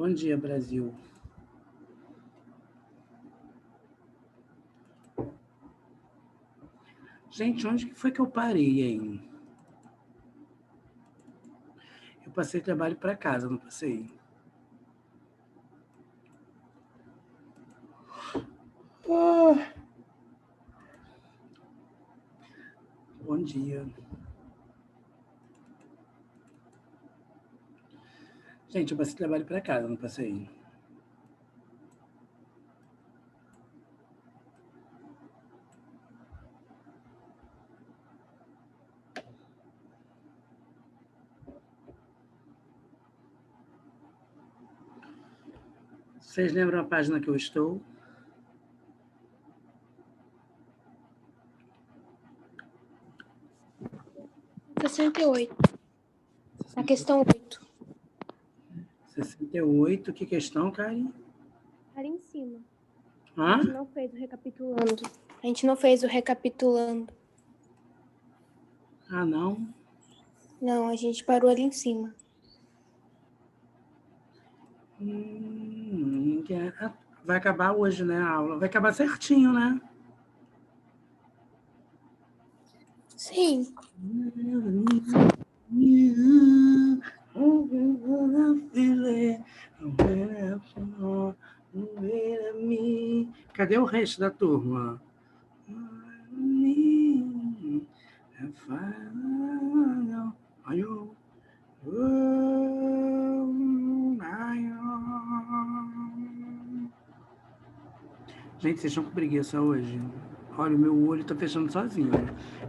Bom dia, Brasil. Gente, onde que foi que eu parei, hein? Eu passei trabalho para casa, não passei? Bom dia. Gente, eu passei trabalho para casa, não passei? Vocês lembram a página que eu estou? Na questão 8. 68. Que questão, Karen? Ali em cima. Hã? A gente não fez o recapitulando. A gente não fez o recapitulando. Ah, não? Não, a gente parou ali em cima. Vai acabar hoje, né, a aula? Vai acabar certinho, né? Sim. Cadê o resto da turma? Gente, vocês estão com preguiça hoje? Olha, o meu olho tá fechando sozinho.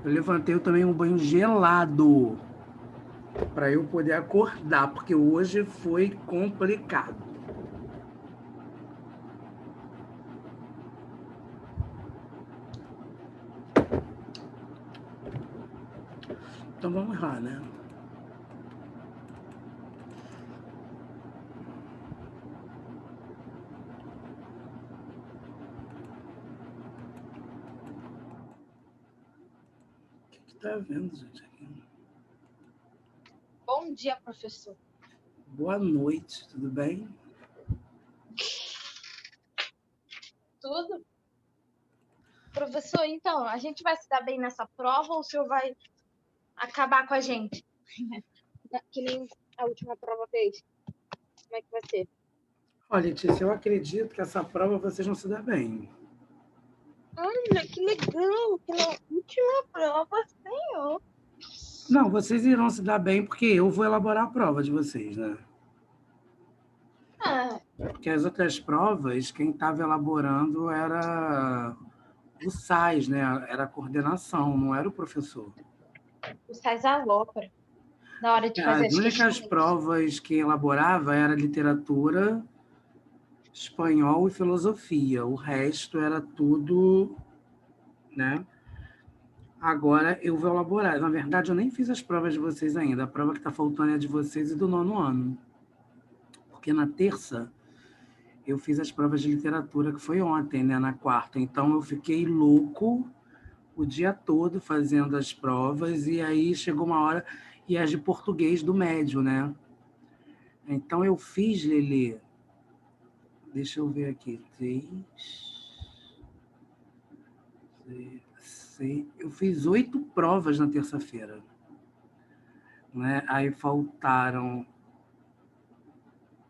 Eu levantei, eu tomei um banho gelado para eu poder acordar, porque hoje foi complicado. Então vamos lá, né? O que tá vendo, gente? Aqui? Bom dia, professor. Boa noite, tudo bem? Tudo? Professor, então, a gente vai se dar bem nessa prova ou o senhor vai acabar com a gente? Que nem a última prova fez. Como é que vai ser? Olha, Letícia, eu acredito que essa prova vocês vão se dar bem. Olha, que legal! Que na última prova, senhor. Não, vocês irão se dar bem porque eu vou elaborar a prova de vocês, né? Ah, Porque as outras provas, quem estava elaborando era o SAIS, né? Era a coordenação, não era o professor. o Sais alopra na hora de fazer As as únicas questões. provas que elaborava era literatura, espanhol e filosofia. O resto era tudo, né? Agora eu vou elaborar. Na verdade, eu nem fiz as provas de vocês ainda. A prova que está faltando é a de vocês e do 9º ano. Porque na terça eu fiz as provas de literatura, que foi ontem, né? Na quarta. Então eu fiquei louco o dia todo fazendo as provas, e aí chegou uma hora, e as de português do médio, né? Então eu fiz, Lelê, deixa eu ver aqui, eu fiz 8 provas na terça-feira, né? Aí faltaram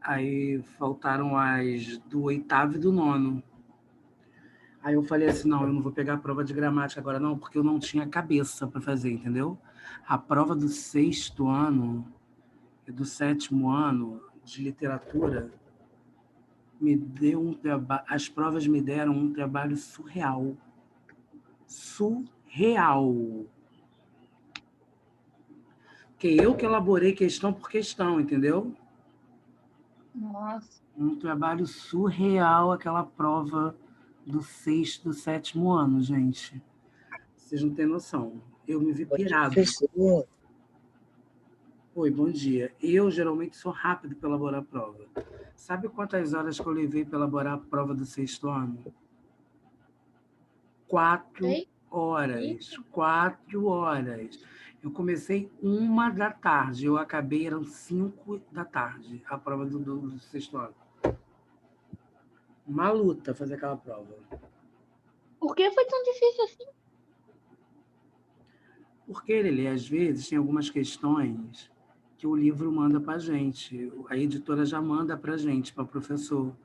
as do 8º e do 9º. Aí eu falei assim, não, eu não vou pegar a prova de gramática agora não, porque eu não tinha cabeça para fazer, entendeu? A prova do 6º ano e do 7º ano de literatura me deu um trabalho, as provas me deram um trabalho surreal. Surreal. Que eu que elaborei questão por questão, entendeu? Nossa. Um trabalho surreal aquela prova do 6º, do 7º ano, gente. Vocês não têm noção. Eu me vi pirado. Oi, bom dia. Eu geralmente sou rápido para elaborar a prova. Sabe quantas horas que eu levei para elaborar a prova do 6º ano? 4 horas. 4 horas. Eu comecei 1h, eu acabei, eram 5h, a prova do sexto ano. Uma luta fazer aquela prova. Por que foi tão difícil assim? Porque, Lelê, às vezes tem algumas questões que o livro manda para a gente, a editora já manda para a gente, para o professor.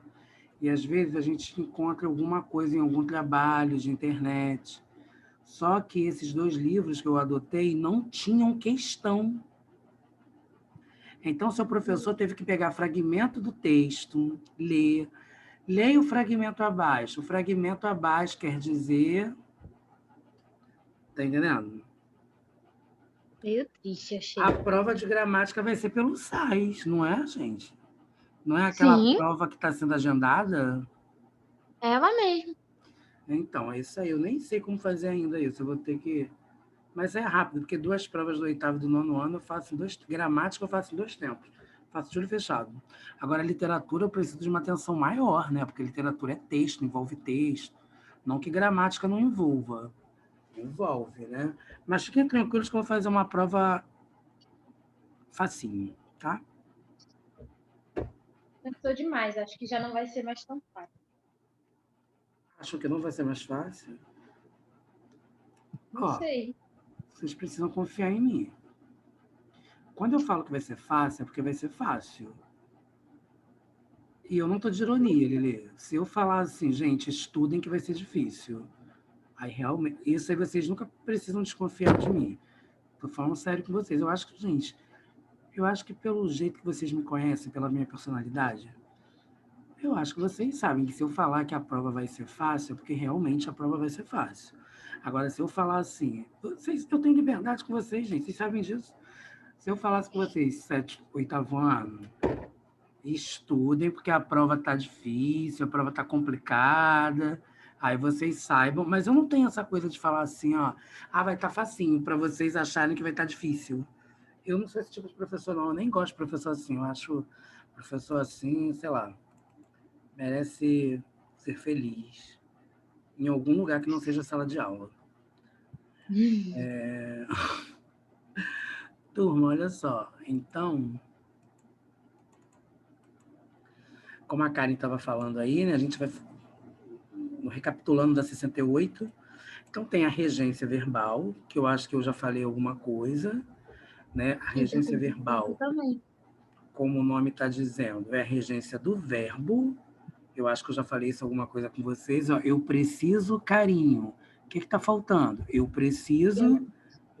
E às vezes a gente encontra alguma coisa em algum trabalho de internet. Só que esses 2 livros que eu adotei não tinham questão. Então, seu professor teve que pegar fragmento do texto, ler. Leia o fragmento abaixo. O fragmento abaixo quer dizer... Tá entendendo? Meio triste, achei. A prova de gramática vai ser pelo SAIS, não é, gente? Não é aquela Sim, prova que está sendo agendada? ela mesmo. Então, é isso aí. Eu nem sei como fazer ainda isso. Eu vou ter que... Mas é rápido, porque 2 provas do 8º e do 9º ano eu faço em 2... Gramática eu faço em 2 tempos. Faço de olho fechado. Agora, literatura eu preciso de uma atenção maior, né? Porque literatura é texto, envolve texto. Não que gramática não envolva. Envolve, né? Mas fiquem tranquilos que eu vou fazer uma prova facinho, tá? Cansou demais, acho que já não vai ser mais tão fácil. Acham que não vai ser mais fácil? Não Ó, sei. vocês precisam confiar em mim. Quando eu falo que vai ser fácil, é porque vai ser fácil. E eu não estou de ironia, Lili. Se eu falar assim, gente, estudem que vai ser difícil. Aí realmente, isso aí vocês nunca precisam desconfiar de mim. Estou falando sério com vocês. Eu acho que, gente, eu acho que pelo jeito que vocês me conhecem, pela minha personalidade, eu acho que vocês sabem que se eu falar que a prova vai ser fácil, é porque realmente a prova vai ser fácil. Agora, se eu falar assim, eu tenho liberdade com vocês, gente, vocês sabem disso. Se eu falasse com vocês, 7º, 8º ano, estudem, porque a prova está difícil, a prova está complicada, aí vocês saibam, mas eu não tenho essa coisa de falar assim, ó, vai estar facinho, para vocês acharem que vai estar difícil. Eu não sou esse tipo de professor, não, eu nem gosto de professor assim, eu acho professor assim, sei lá, merece ser feliz em algum lugar que não seja sala de aula. Turma, olha só, então, como a Karen estava falando aí, né, a gente vai recapitulando da 68. Então, tem a regência verbal, que eu acho que eu já falei alguma coisa, né? A regência verbal, Também. como o nome está dizendo, é a regência do verbo. Eu acho que eu já falei isso alguma coisa com vocês. Ó, eu preciso carinho. O que está faltando? Eu preciso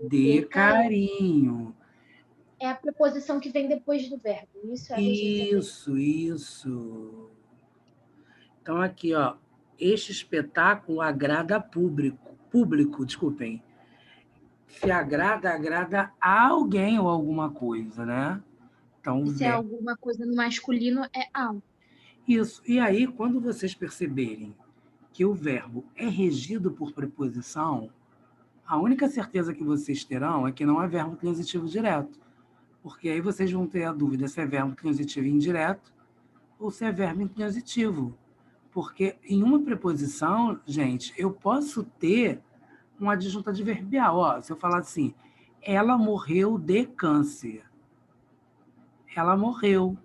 de carinho. É a preposição que vem depois do verbo. Isso é a regência verbal. Isso. Então, aqui, ó, este espetáculo agrada público, desculpem. Se agrada, agrada a alguém ou alguma coisa, né? Então, E se é alguma coisa no masculino, é ao. isso. E aí, quando vocês perceberem que o verbo é regido por preposição, a única certeza que vocês terão é que não é verbo transitivo direto. Porque aí vocês vão ter a dúvida se é verbo transitivo indireto ou se é verbo intransitivo. Porque em uma preposição, gente, eu posso ter um adjunto adverbial. Ó, se eu falar assim, ela morreu de câncer. Ela morreu.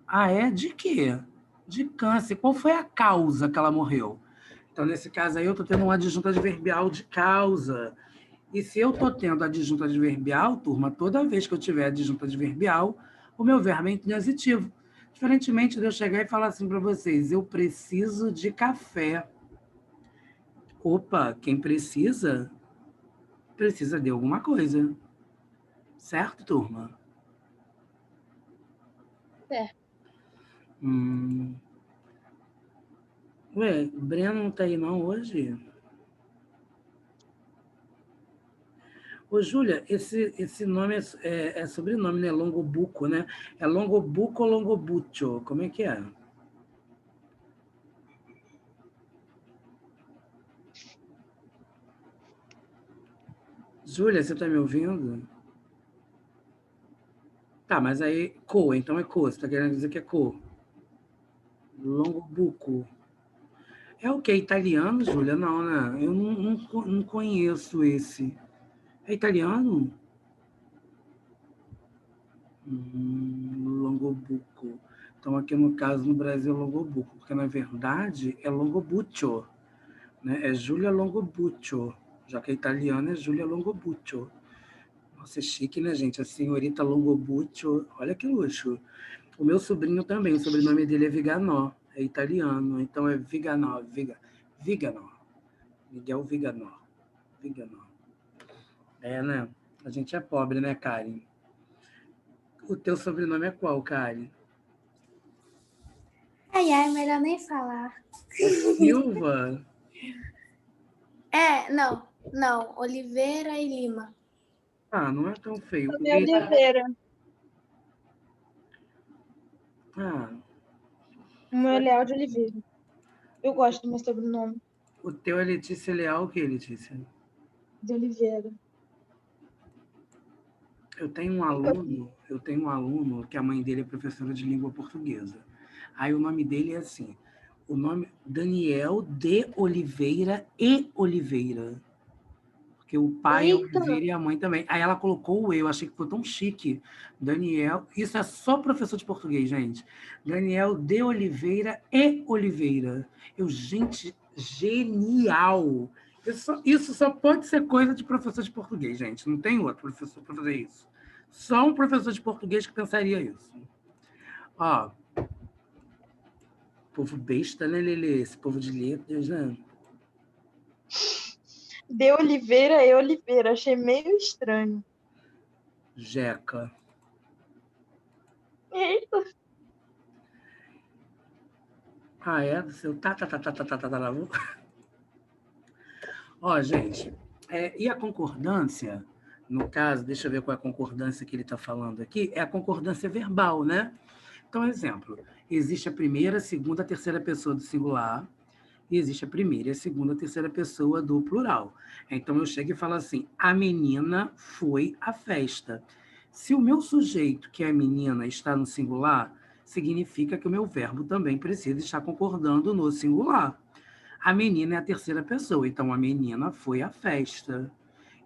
Ah, é? De quê? De câncer. Qual foi a causa que ela morreu? Então, nesse caso aí, eu estou tendo um adjunto adverbial de causa. E se eu estou tendo adjunto adverbial, turma, toda vez que eu tiver adjunto adverbial, o meu verbo é intransitivo. Diferentemente de eu chegar e falar assim para vocês, eu preciso de café. Opa, quem precisa, precisa de alguma coisa. Certo, turma? Certo. Ué, o Breno não está aí não hoje? Ô, Júlia, esse nome é sobrenome, né? Longobuco, né? É Longobuco ou Longobuccio? Como é que é? Júlia, você está me ouvindo? Tá, mas aí, então é co, você está querendo dizer que é co. Longobuco. É o que? Italiano, Júlia? Não, né? Eu não conheço esse. É italiano? Longobuco. Então, aqui no caso, no Brasil, é Longobuco, porque na verdade é Longobuccio, né? É Giulia Longobuccio, já que é italiana é Giulia Longobuccio. Nossa, é chique, né, gente? A senhorita Longobuccio, olha que luxo. O meu sobrinho também, o sobrenome dele é Viganò, é italiano, então é Viganò, Viganò, Miguel Viganò, Viganò. É, né? A gente é pobre, né, Karen? O teu sobrenome é qual, Karen? Ai, ai, melhor nem falar. É Silva? Não, Oliveira e Lima. Ah, não é tão feio. Meu Oliveira. Ah, O meu é Leal de Oliveira. Eu gosto do meu sobrenome, o teu é Letícia Leal, o que, Letícia? de Oliveira. Eu tenho um aluno que a mãe dele é professora de língua portuguesa. Aí o nome dele é assim, o nome Daniel de Oliveira e Oliveira. Porque o pai é Eita! Oliveira e a mãe também. Aí ela colocou o eu, achei que foi tão chique. Daniel, isso é só professor de português, gente. Daniel de Oliveira e Oliveira. Gente, genial! Isso só pode ser coisa de professor de português, gente. Não tem outro professor para fazer isso. Só um professor de português que pensaria isso. Ó, povo besta, né, Lelê? Esse povo de letras, né? De Oliveira e Oliveira. Achei meio estranho. Jeca. Eita! Ah, é? Do seu Ó, gente, e a concordância, no caso, deixa eu ver qual é a concordância que ele está falando aqui, é a concordância verbal, né? Então, exemplo, existe a primeira, a segunda, a terceira pessoa do singular, e existe a primeira, a segunda, a terceira pessoa do plural. Então, eu chego e falo assim, a menina foi à festa. Se o meu sujeito, que é a menina, está no singular, significa que o meu verbo também precisa estar concordando no singular. A menina é a terceira pessoa, então a menina foi à festa.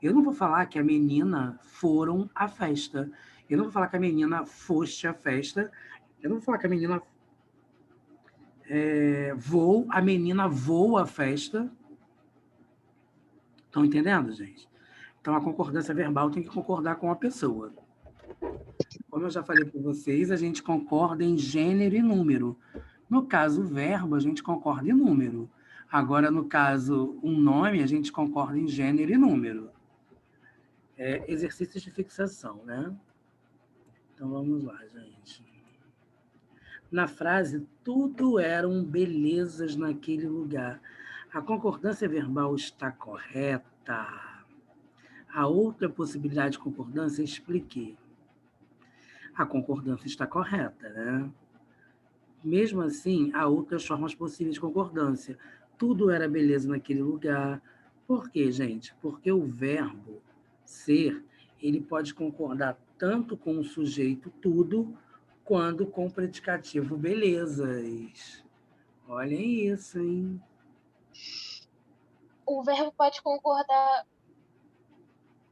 Eu não vou falar que a menina foram à festa. Eu não vou falar que a menina foste à festa. Eu não vou falar que a menina a menina voa à festa. Estão entendendo, gente? Então a concordância verbal tem que concordar com a pessoa. Como eu já falei para vocês, a gente concorda em gênero e número. No caso, o verbo, a gente concorda em número. Agora, no caso, um nome, a gente concorda em gênero e número. Exercícios de fixação, né? Então, vamos lá, gente. Na frase, tudo eram belezas naquele lugar. A concordância verbal está correta. A outra possibilidade de concordância, expliquei. A concordância está correta, né? Mesmo assim, há outras formas possíveis de concordância. Tudo era beleza naquele lugar. Por quê, gente? Porque o verbo ser, ele pode concordar tanto com o sujeito tudo, quanto com o predicativo belezas. Olhem isso, hein? O verbo pode concordar.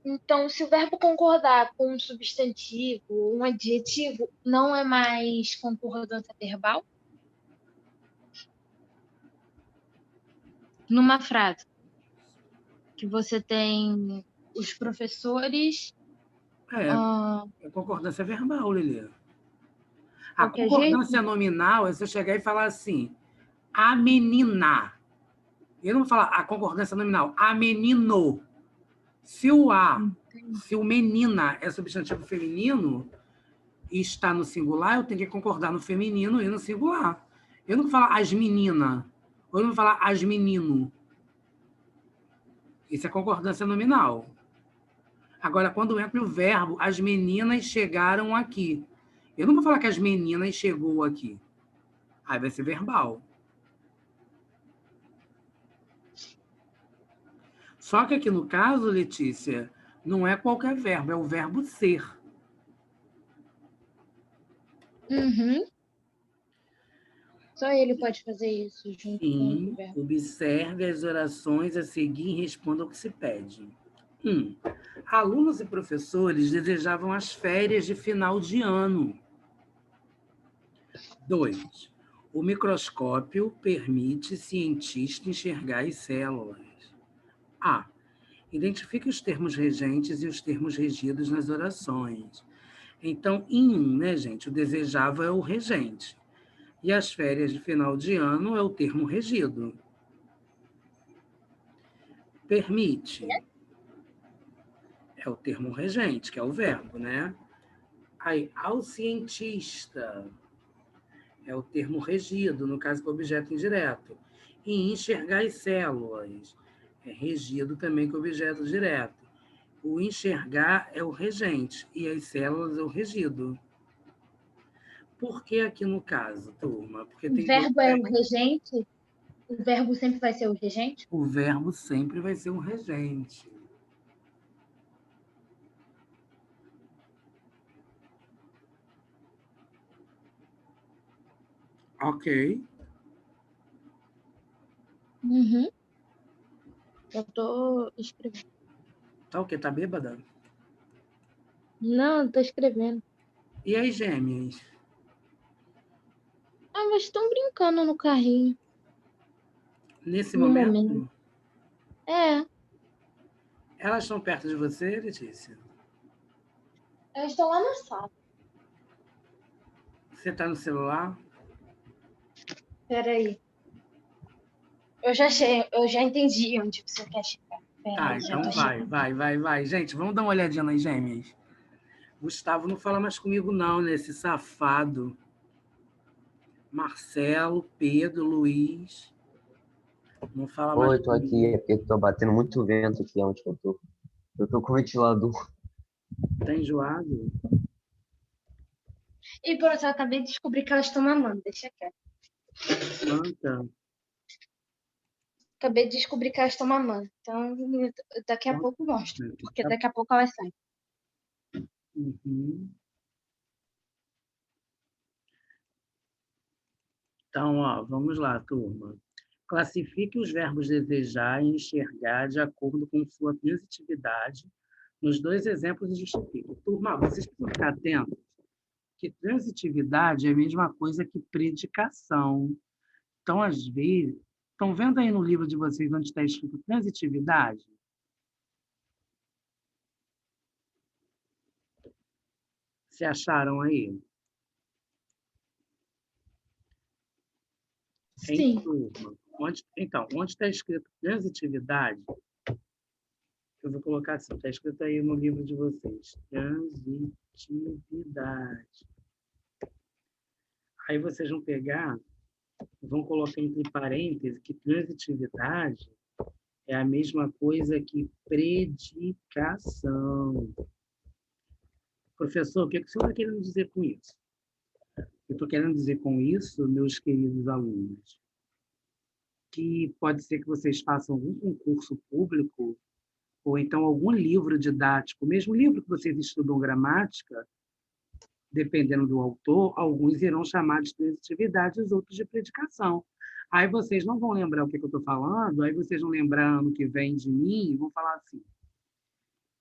Então, se o verbo concordar com um substantivo, um adjetivo, não é mais concordância verbal? Numa frase que você tem os professores, É concordância verbal, Lilian. A qualquer jeito? concordância nominal é você chegar e falar assim, a menina. Eu não vou falar a concordância nominal, a menino. Se o menina é substantivo feminino e está no singular, eu tenho que concordar no feminino e no singular. Eu não vou falar as meninas, ou eu não vou falar as menino. Isso é concordância nominal. Agora, quando entra o verbo, as meninas chegaram aqui. Eu não vou falar que as meninas chegou aqui. Aí vai ser verbal. Só que aqui no caso, Letícia, não é qualquer verbo, é o verbo ser. Uhum. Só ele pode fazer isso junto com o Sim, verbo. observe as orações a seguir e responda ao que se pede. Alunos e professores desejavam as férias de final de ano. 2. O microscópio permite cientista enxergar as células. A. Identifique os termos regentes e os termos regidos nas orações. Então, em 1, né, gente, o desejava é o regente. E as férias de final de ano é o termo regido. Permite é o termo regente, que é o verbo, né? Aí, ao cientista é o termo regido, no caso com objeto indireto. E enxergar as células é regido também com objeto direto. O enxergar é o regente e as células é o regido. Por que aqui no caso, turma? Porque O tem dois verbo é o verbos. regente? O verbo sempre vai ser o regente? O verbo sempre vai ser um regente. Ok. Uhum. Eu tô escrevendo. Tá o quê? Tá bêbada? Não, eu tô escrevendo. E as gêmeas? Ah, mas estão brincando no carrinho, Nesse no momento. momento, É, elas estão perto de você, Letícia? elas estão lá na sala. Você está no celular? Peraí. Eu já entendi onde você quer chegar. Tá, Peraí, já então tô chegando. vai. Gente, vamos dar uma olhadinha nas gêmeas. Gustavo não fala mais comigo, não, né? Esse safado. Marcelo, Pedro, Luiz. Não fala mais Oi, tô aqui, comigo. é porque tá batendo muito vento aqui onde eu tô. Eu tô com o ventilador. Tá enjoado? E pronto, eu acabei de descobrir que elas estão mamando. Deixa quieto. Planta. Acabei de descobrir que elas estão mamando. Então, daqui a pouco eu mostro. Porque daqui a pouco elas saem. Uhum. Então, ó, vamos lá, turma. Classifique os verbos desejar e enxergar de acordo com sua transitividade nos dois exemplos e justifique. Turma, vocês precisam ficar atentos que transitividade é a mesma coisa que predicação. Então, às vezes, estão vendo aí no livro de vocês onde está escrito transitividade? Se acharam aí? Em Sim. turma. Onde está escrito transitividade, eu vou colocar assim, está escrito aí no livro de vocês. Transitividade. Aí vocês vão pegar, vão colocar entre parênteses que transitividade é a mesma coisa que predicação. Professor, o que o senhor está querendo dizer com isso? Eu estou querendo dizer com isso, meus queridos alunos, que pode ser que vocês façam algum concurso público ou então algum livro didático, mesmo livro que vocês estudam gramática, dependendo do autor, alguns irão chamar de transitividade, os outros de predicação. Aí vocês não vão lembrar o que eu estou falando, aí vocês vão lembrar ano que vem de mim e vão falar assim,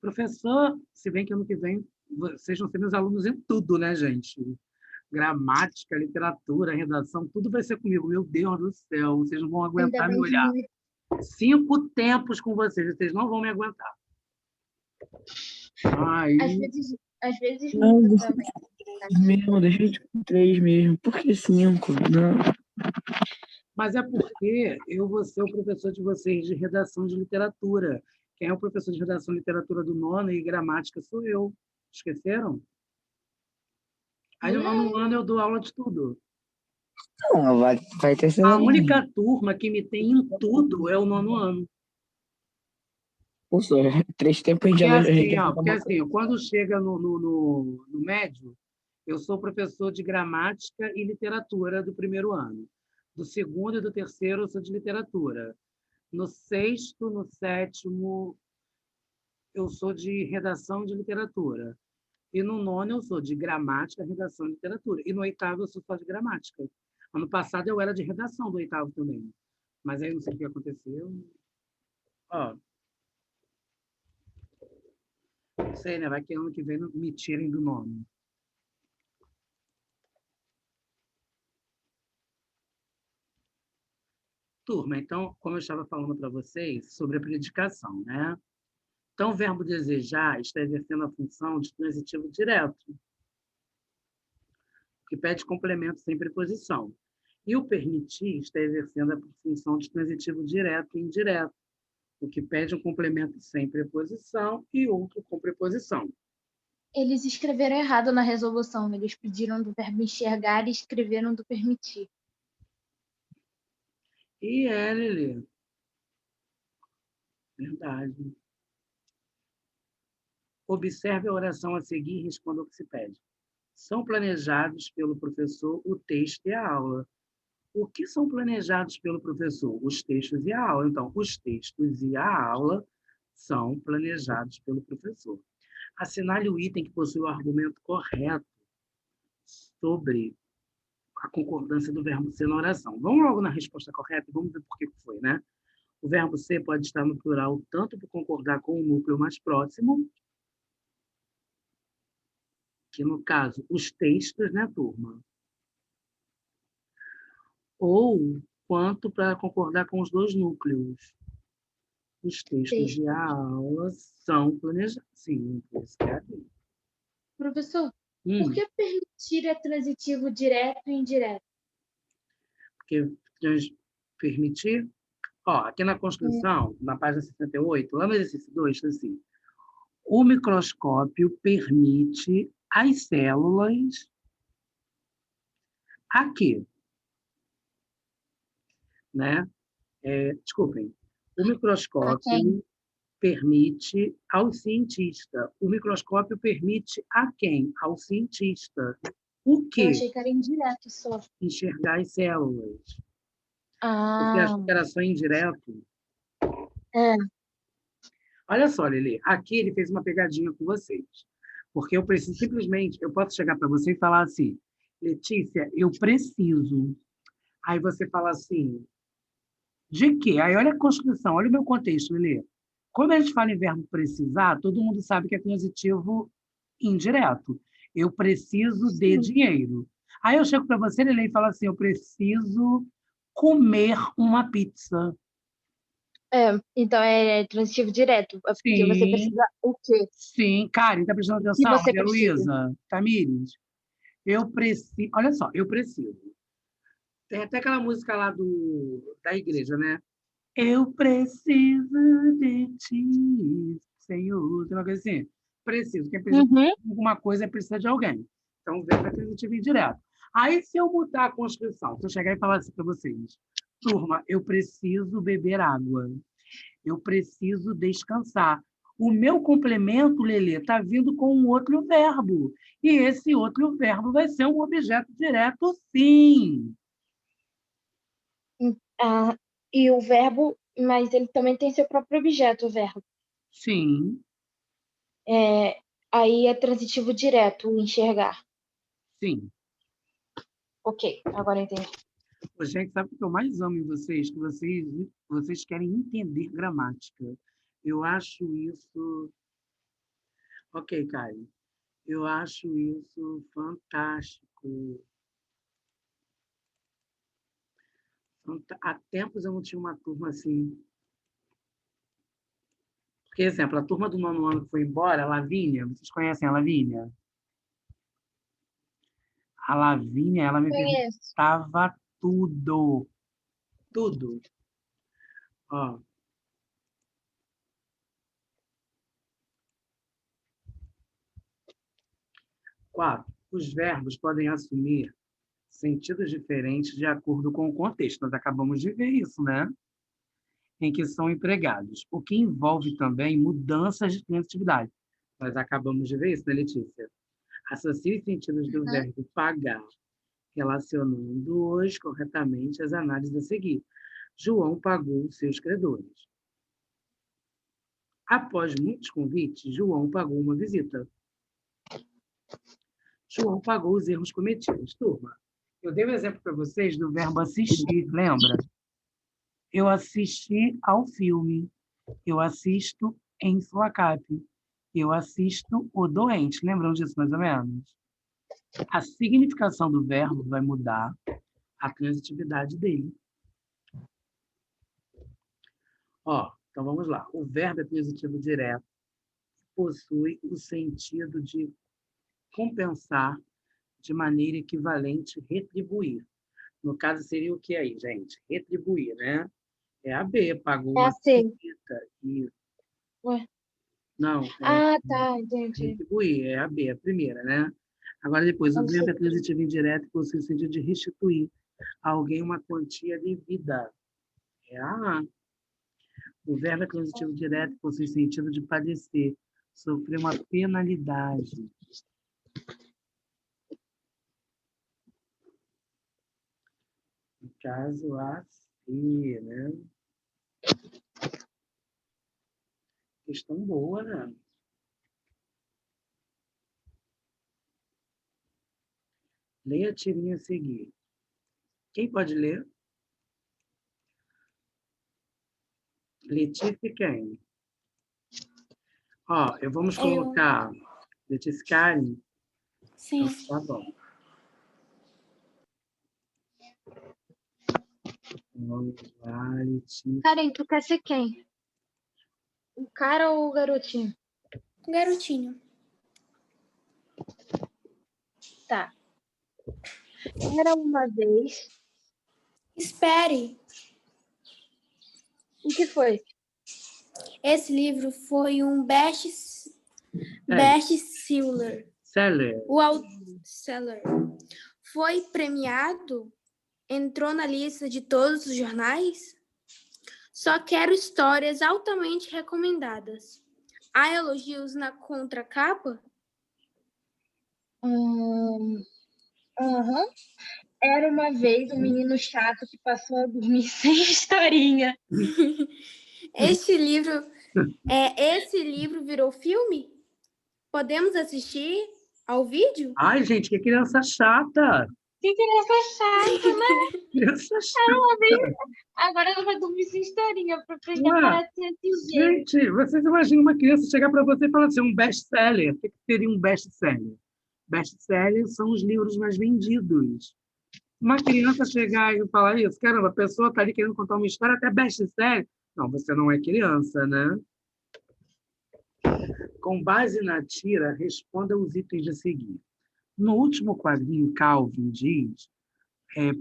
professor, se bem que ano que vem vocês vão ser meus alunos em tudo, né, gente? Gramática, literatura, redação, tudo vai ser comigo. Meu Deus do céu, vocês não vão Ainda aguentar me bem que olhar. não. 5 tempos com vocês não vão me aguentar. Às Aí, vezes Não, muda deixa também. mesmo, deixa eu com 3 mesmo. Por que 5? Não. mas é porque eu vou ser o professor de vocês de redação de literatura. Quem é o professor de redação de literatura do nono e gramática sou eu. Esqueceram? Aí no nono ano eu dou aula de tudo. Não, vai ter A semana. única turma que me tem em tudo é o nono ano. Poxa, 3 tempos a gente já fica Porque uma coisa. assim, ó, quando chega no médio, eu sou professor de gramática e literatura do primeiro ano. Do segundo e do terceiro, eu sou de literatura. No sexto, no sétimo, eu sou de redação de literatura. E no nono, eu sou de gramática, redação e literatura. E no oitavo, eu sou só de gramática. Ano passado, eu era de redação do oitavo também. Mas aí, não sei o que aconteceu. Ó, Não sei, né? Vai que ano que vem não me tirem do nome. Turma, então, como eu estava falando para vocês sobre a predicação, né? Então, o verbo desejar está exercendo a função de transitivo direto, que pede complemento sem preposição. E o permitir está exercendo a função de transitivo direto e indireto, o que pede um complemento sem preposição e outro com preposição. Eles escreveram errado na resolução. Eles pediram do verbo enxergar e escreveram do permitir. E Lili. Verdade. Observe a oração a seguir e responda o que se pede. São planejados pelo professor o texto e a aula. O que são planejados pelo professor? Os textos e a aula. Então, os textos e a aula são planejados pelo professor. Assinale o item que possui o argumento correto sobre a concordância do verbo ser na oração. Vamos logo na resposta correta e vamos ver por que foi, né? O verbo ser pode estar no plural tanto por concordar com o núcleo mais próximo, que no caso, os textos, né, turma? Ou quanto para concordar com os dois núcleos. Os textos e a aula são planejados. Sim, por isso que é aqui. Professor, por que permitir é transitivo direto e indireto? Porque permitir... Ó, aqui na Constituição, na página 68, lá no exercício 2, está assim: o microscópio permite às células a quê? Né? Desculpem. O microscópio permite ao cientista. O microscópio permite a quem? Ao cientista. O quê? Eu achei que era indireto só. Enxergar as células. Você acha que era só indireto? É. Olha só, Lili, aqui ele fez uma pegadinha com vocês. Porque eu preciso simplesmente, eu posso chegar para você e falar assim: Letícia, eu preciso. Aí você fala assim: de quê? Aí olha a construção, olha o meu contexto, Lili. Quando a gente fala em verbo precisar, todo mundo sabe que é transitivo indireto. Eu preciso de dinheiro. Aí eu chego para você, Lili, e falo assim: eu preciso comer uma pizza. Então é transitivo direto. É porque Sim, você precisa o quê? sim. Karen, está prestando Se atenção? você Maria precisa. Luísa, Tamires? Eu preciso... Olha só, eu preciso. Tem até aquela música lá da igreja, né? Eu preciso de ti, Senhor. Tem uma coisa assim. Preciso. Quem precisa de alguma coisa precisa de alguém. Então, o verbo é transitivo indireto. Aí, se eu mudar a construção, se eu chegar e falar assim para vocês: turma, eu preciso beber água. Eu preciso descansar. O meu complemento, Lelê, está vindo com um outro verbo. E esse outro verbo vai ser um objeto direto, sim. E o verbo, mas ele também tem seu próprio objeto, o verbo. Sim. Aí é transitivo direto, o enxergar. Sim. Ok, agora entendi. Gente, sabe o que eu mais amo em vocês? Que vocês querem entender gramática. Eu acho isso... Ok, Caio. Eu acho isso fantástico. Há tempos eu não tinha uma turma assim. Por exemplo, a turma do 9º ano que foi embora, a Lavínia, vocês conhecem a Lavínia? A Lavínia, ela me perguntava tudo. Tudo. Ó. 4. Os verbos podem assumir sentidos diferentes de acordo com o contexto. Nós acabamos de ver isso, né? Em que são empregados, o que envolve também mudanças de atividade. Nós acabamos de ver isso, né, Letícia? Associe os sentidos do verbo pagar, relacionando-os corretamente às análises a seguir. João pagou seus credores. Após muitos convites, João pagou uma visita. João pagou os erros cometidos. Turma, eu dei um exemplo para vocês do verbo assistir, lembra? Eu assisti ao filme. Eu assisto em Sulacap. Eu assisto o doente. Lembram disso, mais ou menos? A significação do verbo vai mudar a transitividade dele. Ó, então vamos lá. O verbo é transitivo direto, possui o sentido de compensar de maneira equivalente, retribuir. No caso, seria o que aí, gente? Retribuir, né? É a B, pagou É uma assim. visita. E... Ué. Não, Ah, tá, entendi. retribuir, é a B, a primeira, né? Agora, depois, o verbo é transitivo indireto e possui o sentido de restituir a alguém uma quantia devida. É a A. O verbo é transitivo direto e possui sentido de padecer, sofrer uma penalidade. No caso, a C, né? Questão boa, né? Leia a tirinha a seguir. Quem pode ler? Letícia e quem? Ó, vamos colocar Letícia e Karen. Sim. Então, tá bom. Vamos lá, Letícia. Karen, tu quer ser quem? O cara ou o garotinho? Garotinho. Tá. Era uma vez. Espere. O que foi? Esse livro foi um best-seller. Seller. O seller foi premiado? Entrou na lista de todos os jornais? Só quero histórias altamente recomendadas. Há elogios na contracapa? Aham. Era uma vez um menino chato que passou a dormir sem historinha. Esse livro virou filme? Podemos assistir ao vídeo? Ai, gente, que criança chata! Que criança chata, né? Criança chata! Agora ela vai dormir sem historinha pra Ué, parar de ser exigente. gente, vocês imaginam uma criança chegar para você e falar assim, um best-seller. O que seria um best-seller? Best-seller são os livros mais vendidos. Uma criança chegar e falar isso, caramba, a pessoa está ali querendo contar uma história até best-seller. Não, você não é criança, né? Com base na tira, responda os itens a seguir. No último quadrinho, Calvin diz,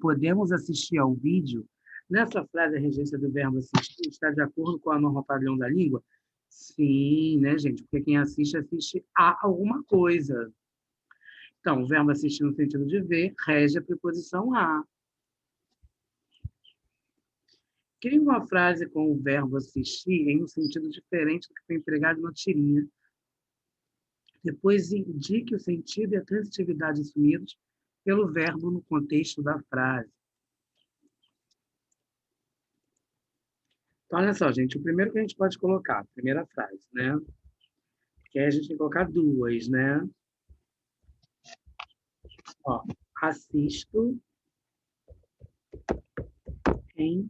podemos assistir ao vídeo. Nessa frase, a regência do verbo assistir está de acordo com a norma padrão da língua? Sim, né, gente? Porque quem assiste a alguma coisa. Então, o verbo assistir no sentido de ver rege a preposição a. Crie uma frase com o verbo assistir em um sentido diferente do que foi empregado na tirinha. Depois, indique o sentido e a transitividade assumidos pelo verbo no contexto da frase. Então, olha só, gente, o primeiro que a gente pode colocar, a primeira frase, né? Que aí a gente tem que colocar duas, né? Ó, assisto em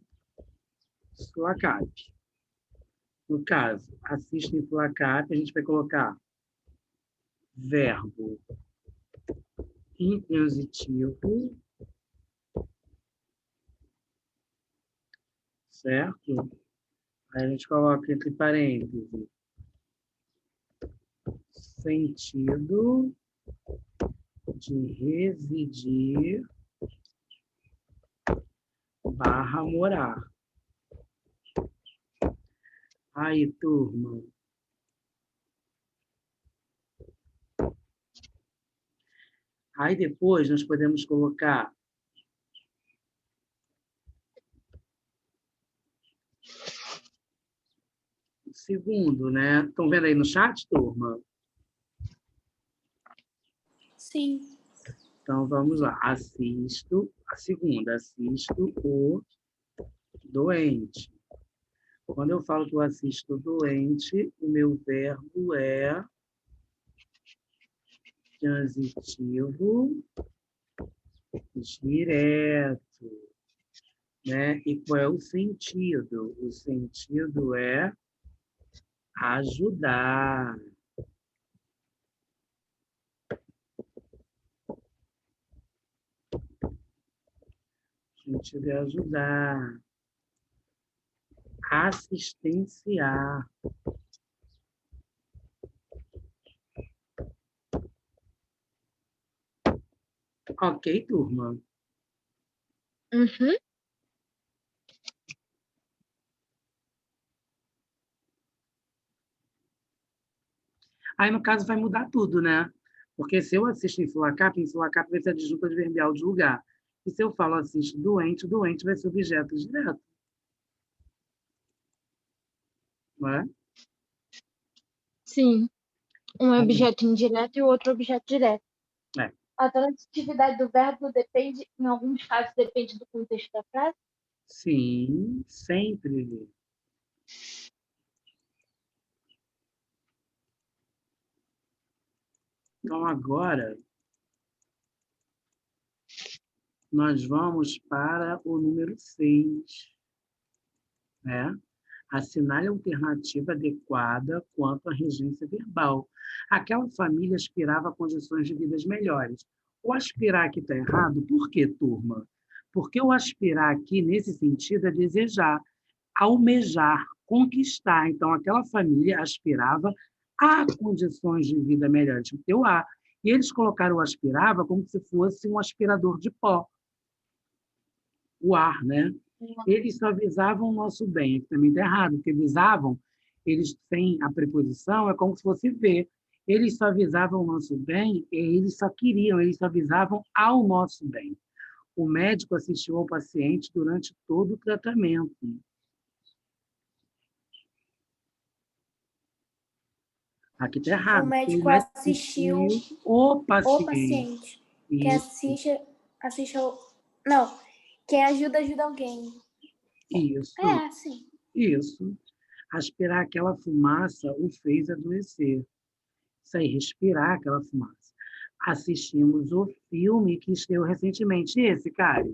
sua cap. No caso, assisto em sua cap, a gente vai colocar verbo intransitivo, certo? Aí a gente coloca entre parênteses sentido de residir barra morar. Aí, turma. Aí depois nós podemos colocar o segundo, né? Estão vendo aí no chat, turma? Sim. Então, vamos lá. Assisto, a segunda, assisto o doente. Quando eu falo que eu assisto o doente, o meu verbo é transitivo direto, né? E qual é o sentido? O sentido é ajudar. sentido é ajudar, assistenciar. Ok, turma? Uhum. Aí, no caso, vai mudar tudo, né? Porque se eu assisto em sulacap vai ser adjunto adverbial de lugar. E se eu falo assisto doente, doente vai ser objeto direto. Não é? Sim. Um é objeto indireto e o outro objeto direto. É. A transitividade do verbo depende, em alguns casos, depende do contexto da frase. Sim, sempre. Então, agora, nós vamos para o número 6. Né? Assinale a alternativa adequada quanto à regência verbal. Aquela família aspirava a condições de vidas melhores. O aspirar aqui está errado, por quê, turma? Porque o aspirar aqui, nesse sentido, é desejar, almejar, conquistar. Então, aquela família aspirava a condições de vida melhores, porque o A. E eles colocaram o aspirava como se fosse um aspirador de pó, o ar, né? Eles só visavam o nosso bem, aqui também está errado, porque visavam, eles têm a preposição, é como se fosse ver. Eles só visavam o nosso bem, eles só queriam, eles só visavam ao nosso bem. O médico assistiu ao paciente durante todo o tratamento. Aqui está O errado. médico O médico assistiu o o paciente. paciente. Quem Isso, assiste ao... Não, quem ajuda alguém. isso, É, assim. isso. Aspirar aquela fumaça o fez adoecer. Isso aí, respirar aquela fumaça. Assistimos o filme que estreou recentemente. Esse, cara?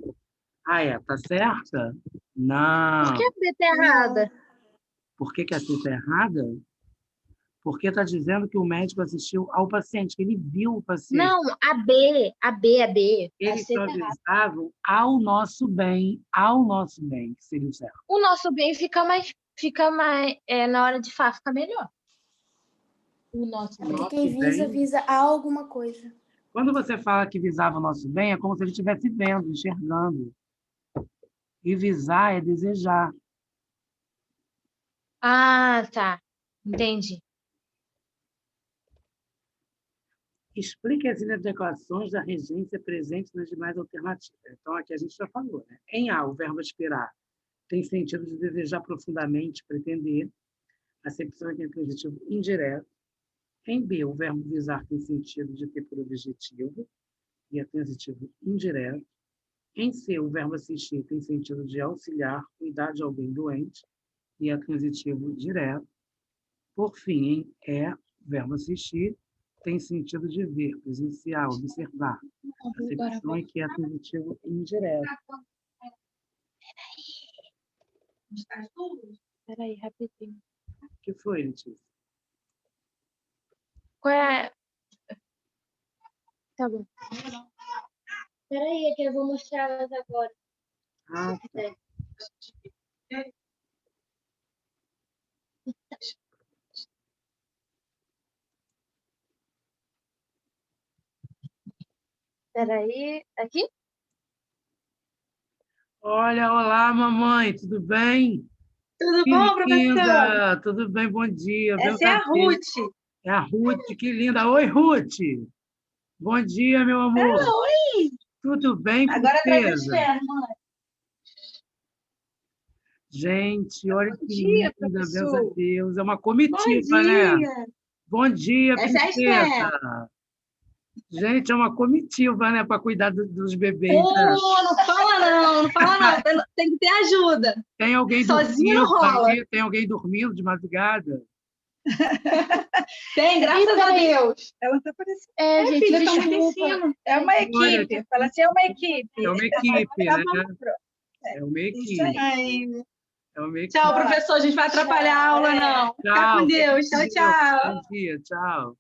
Ah, é? Tá certa? Por que Não. a B tá errada? Por que a C está errada? Porque está dizendo que o médico assistiu ao paciente, que ele viu o paciente. Não, a B. A Eles C só tá errada. visavam ao nosso bem, que seria o certo. O nosso bem fica mais na hora de falar, fica melhor. O nosso É bem. porque quem visa, bem. visa a alguma coisa. Quando você fala que visava o nosso bem, é como se ele estivesse vendo, enxergando. E visar é desejar. Ah, tá. Entendi. Explique as inadequações da regência presente nas demais alternativas. Então, aqui a gente já falou. Né? Em A, o verbo aspirar tem sentido de desejar profundamente, pretender. Acepção é transitivo indireto. Em B, o verbo visar tem sentido de ter por objetivo e é transitivo indireto. Em C, o verbo assistir tem sentido de auxiliar, cuidar de alguém doente e é transitivo direto. Por fim, em E, o verbo assistir tem sentido de ver, presenciar, observar. A acepção é que é transitivo indireto. Peraí, rapidinho. O que foi, Letícia? Qual é? Tá bom. Peraí, é que eu vou mostrar elas agora. Ah, tá. Peraí, aqui? Olha, olá, mamãe, tudo bem? Tudo Que bom, professor? linda! Tudo bem? Bom dia. Vem Essa é cá a aqui. Ruth. É a Ruth, que linda. Oi, Ruth. Bom dia, meu amor. Oi! Tudo bem, Agora traz as princesa? pernas, mãe. Gente, olha Bom que dia, linda, benção a professor. Deus. É uma Bom comitiva, né? dia. Bom dia, Essa é a Esther. princesa. Gente, é uma comitiva, né, para cuidar dos bebês, né? Pô, não fala não, não fala não. Tem que ter ajuda. Tem alguém Sozinho não dormindo rola. aí? Tem alguém dormindo de madrugada? Tem, graças a Deus. Ela tá parecendo. É, gente, Filha, estamos em desculpa. cima. É uma equipe. Fala assim, é uma equipe. É uma equipe, Tá né? bom, pro. É uma Isso equipe. aí. É uma equipe. Tchau, professor. A gente vai atrapalhar a aula, não. Fica com Tchau. Deus. Tchau, tchau. Bom dia, tchau.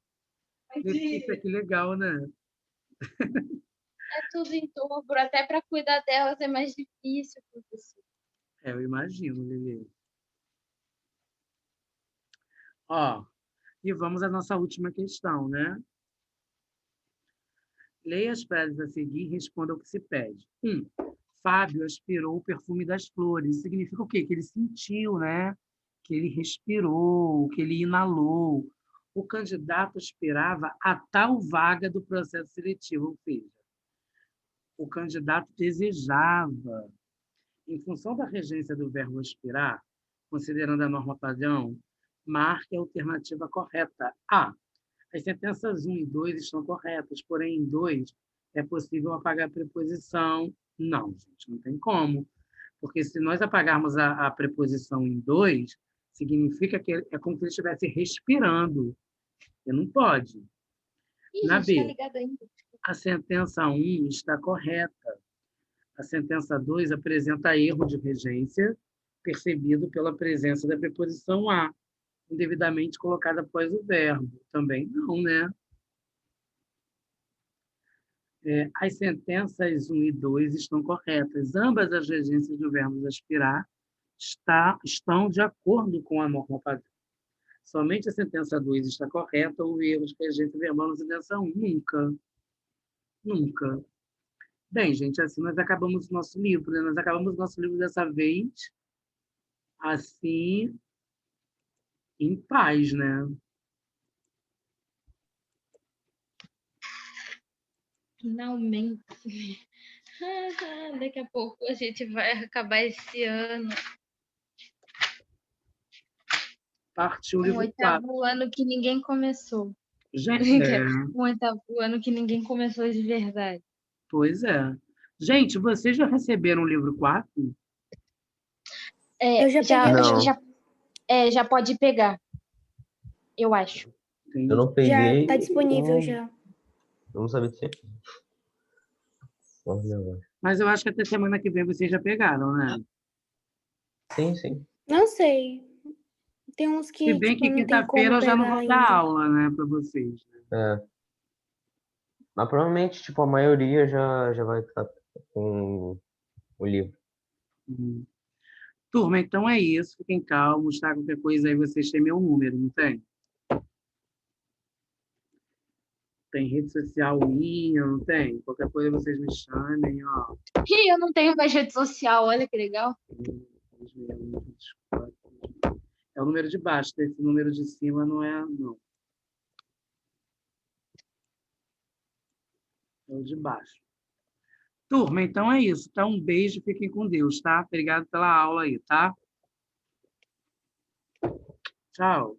Bom Letícia, dia. que legal, né? É tudo em dobro, até para cuidar delas é mais difícil, professor. Eu imagino, Lili. Ó, e vamos à nossa última questão, né? Leia as frases a seguir e responda ao que se pede. 1. Fábio aspirou o perfume das flores. Significa o quê? Que ele sentiu, né? Que ele respirou, que ele inalou. O candidato aspirava a tal vaga do processo seletivo, ou seja, o candidato desejava. Em função da regência do verbo aspirar, considerando a norma padrão, marque a alternativa correta. A. As sentenças 1 e 2 estão corretas, porém, em 2 é possível apagar a preposição. Não, gente, não tem como. Porque se nós apagarmos a preposição em 2, significa que é como se ele estivesse respirando. E não pode. Ih, Na gente, tá B, ligado ainda. a sentença 1 está correta. A sentença 2 apresenta erro de regência percebido pela presença da preposição a, indevidamente colocada após o verbo. Também não, né? As sentenças 1 e 2 estão corretas. Ambas as regências do verbo aspirar estão de acordo com a norma padrão. Somente a sentença 2 está correta, ou erro de regência verbal na sentença 1. Nunca. Nunca. Bem, gente, assim nós acabamos o nosso livro, né? Nós acabamos o nosso livro dessa vez, assim, em paz, né? Finalmente. Daqui a pouco a gente vai acabar esse ano. Partiu o Um livro 4. oitavo ano que ninguém começou. Gente, Um oitavo ano que ninguém começou de verdade. pois é. Gente, vocês já receberam o livro 4? Eu já peguei. acho Não. que já pode pegar. Eu acho. Entendi. Eu não Já peguei. tá disponível já. Eu não sabia se tinha. Mas eu acho que até semana que vem vocês já pegaram, né? Sim, sim. Não sei. Tem uns Se que, bem tipo, que não tem quinta-feira como eu já não pegar vou dar ainda. aula, né, para vocês. É. Mas provavelmente, tipo, a maioria já vai estar com o livro. Uhum. Turma, então é isso. Fiquem calmos, tá? Qualquer coisa aí vocês têm meu número, não tem? Tem rede social minha, não tem? Qualquer coisa vocês me chamem, ó. Ih, eu não tenho mais rede social, olha que legal. É o número de baixo, esse número de cima não é, não. É o de baixo. Turma, então é isso. Tá? Um beijo, fiquem com Deus, tá? Obrigado pela aula aí, tá? Tchau.